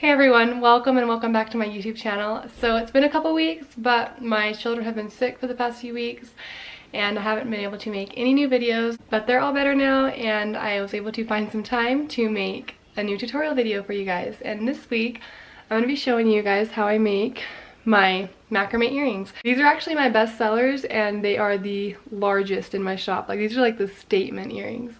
Hey everyone, welcome and welcome back to my YouTube channel. So it's been a couple weeks, but my children have been sick for the past few weeks and I haven't been able to make any new videos, but they're all better now and I was able to find some time to make a new tutorial video for you guys. And this week I'm going to be showing you guys how I make my macrame earrings. These are actually my best sellers and they are the largest in my shop. Like, these are like the statement earrings,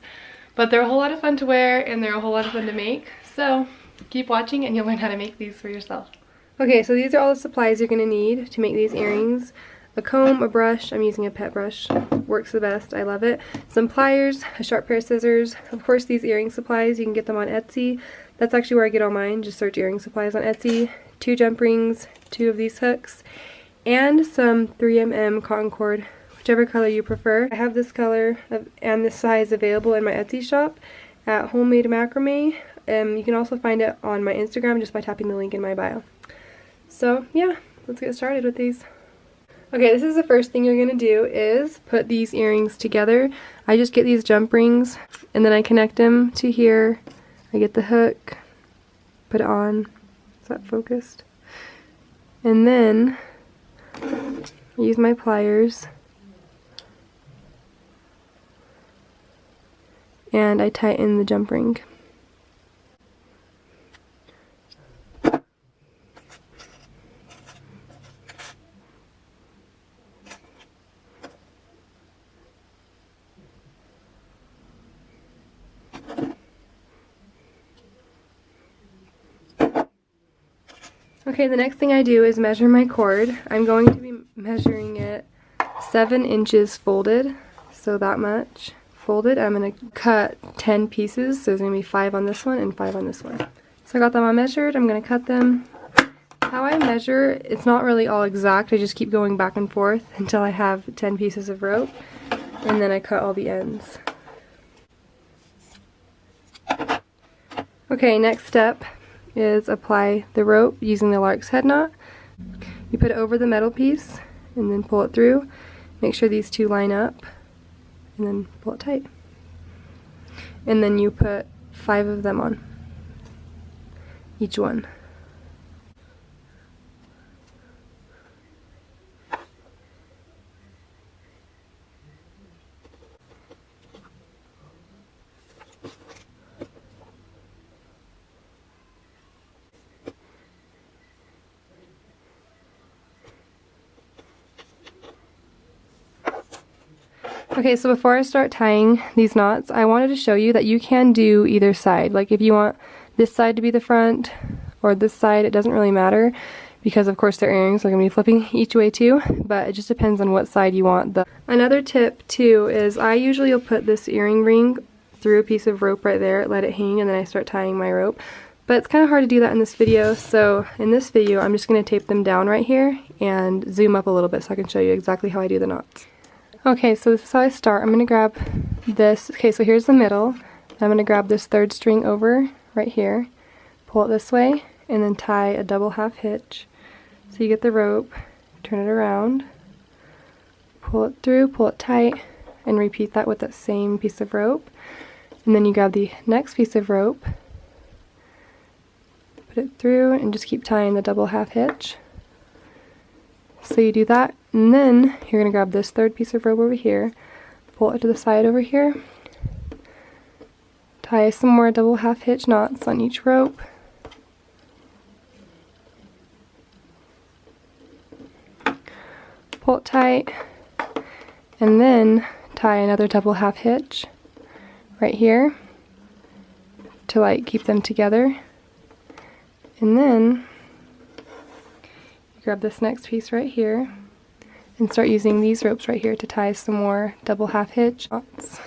but they're a whole lot of fun to wear and they're a whole lot of fun to make. So keep watching and you'll learn how to make these for yourself. Okay, so these are all the supplies you're going to need to make these earrings. A comb, a brush, I'm using a pet brush, works the best, I love it. Some pliers, a sharp pair of scissors. Of course, these earring supplies, you can get them on Etsy. That's actually where I get all mine, just search earring supplies on Etsy. 2 jump rings, 2 of these hooks, and some 3mm cotton cord, whichever color you prefer. I have this color and this size available in my Etsy shop at Homemade Macrame. You can also find it on my Instagram just by tapping the link in my bio. So yeah, let's get started with these. Okay, this is the first thing you're going to do is put these earrings together. I just get these jump rings and then I connect them to here. I get the hook, put it on. Is that focused? And then I use my pliers and I tighten the jump ring. Okay, the next thing I do is measure my cord. I'm going to be measuring it 7 inches folded, so that much folded. I'm going to cut 10 pieces, so there's going to be 5 on this one and 5 on this one. So I got them all measured, I'm going to cut them. How I measure, it's not really all exact, I just keep going back and forth until I have 10 pieces of rope, and then I cut all the ends. Okay, next step is apply the rope using the lark's head knot. You put it over the metal piece and then pull it through. Make sure these two line up and then pull it tight. And then you put 5 of them on, each one. Okay, so before I start tying these knots, I wanted to show you that you can do either side. Like, if you want this side to be the front or this side, it doesn't really matter because of course they're earrings, so I'm going to be flipping each way too, but it just depends on what side you want. Another tip too is I usually will put this earring ring through a piece of rope right there, let it hang, and then I start tying my rope. But it's kind of hard to do that in this video, so in this video I'm just going to tape them down right here and zoom up a little bit so I can show you exactly how I do the knots. Okay, so this is how I start. I'm going to grab this. Okay, so here's the middle. I'm going to grab this 3rd string over right here, pull it this way, and then tie a double half hitch. So you get the rope, turn it around, pull it through, pull it tight, and repeat that with that same piece of rope. And then you grab the next piece of rope, put it through, and just keep tying the double half hitch. So you do that, and then you're going to grab this 3rd piece of rope over here, pull it to the side over here, tie some more double half hitch knots on each rope, pull it tight, and then tie another double half hitch right here to like keep them together, and then grab this next piece right here and start using these ropes right here to tie some more double half hitch knots.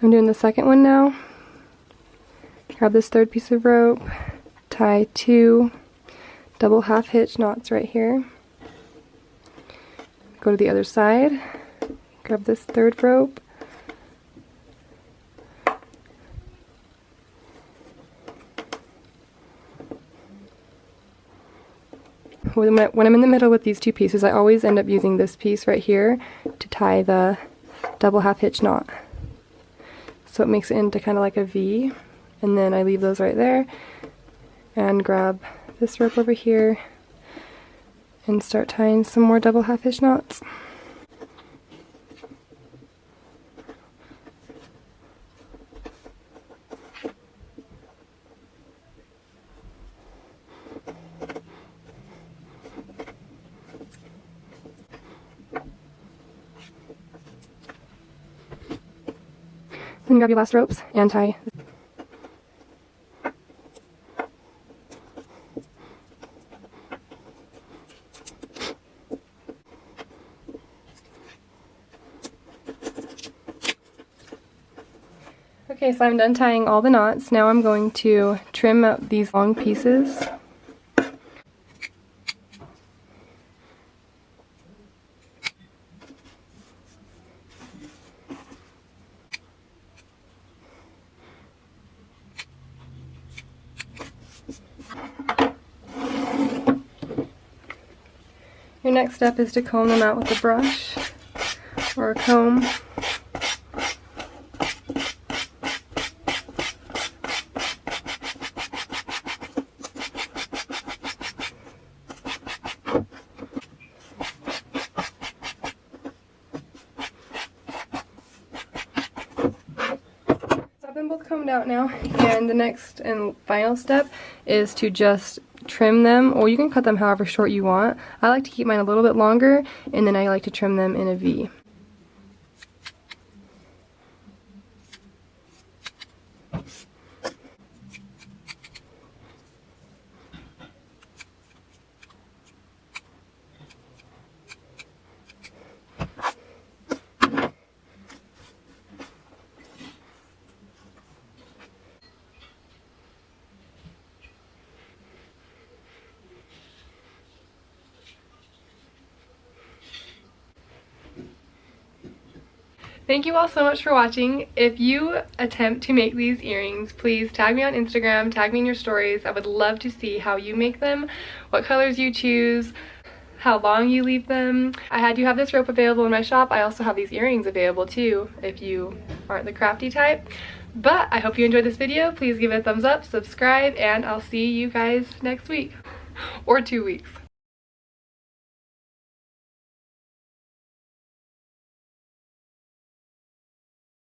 I'm doing the second one now. Grab this third piece of rope, tie 2 double half hitch knots right here. Go to the other side, grab this third rope, when I'm in the middle with these 2 pieces, I always end up using this piece right here to tie the double half hitch knot. So it makes it into kind of like a V, and then I leave those right there and grab this rope over here and start tying some more double half hitch knots. Then grab your last ropes and tie. Okay, so I'm done tying all the knots. Now I'm going to trim out these long pieces. Your next step is to comb them out with a brush or a comb. Both combed out now, and the next and final step is to just trim them, or you can cut them however short you want. I like to keep mine a little bit longer, and then I like to trim them in a V. Thank you all so much for watching. If you attempt to make these earrings, please tag me on Instagram, tag me in your stories. I would love to see how you make them, what colors you choose, how long you leave them. I do have this rope available in my shop. I also have these earrings available too, if you aren't the crafty type. But I hope you enjoyed this video. Please give it a thumbs up, subscribe, and I'll see you guys next week. Or 2 weeks.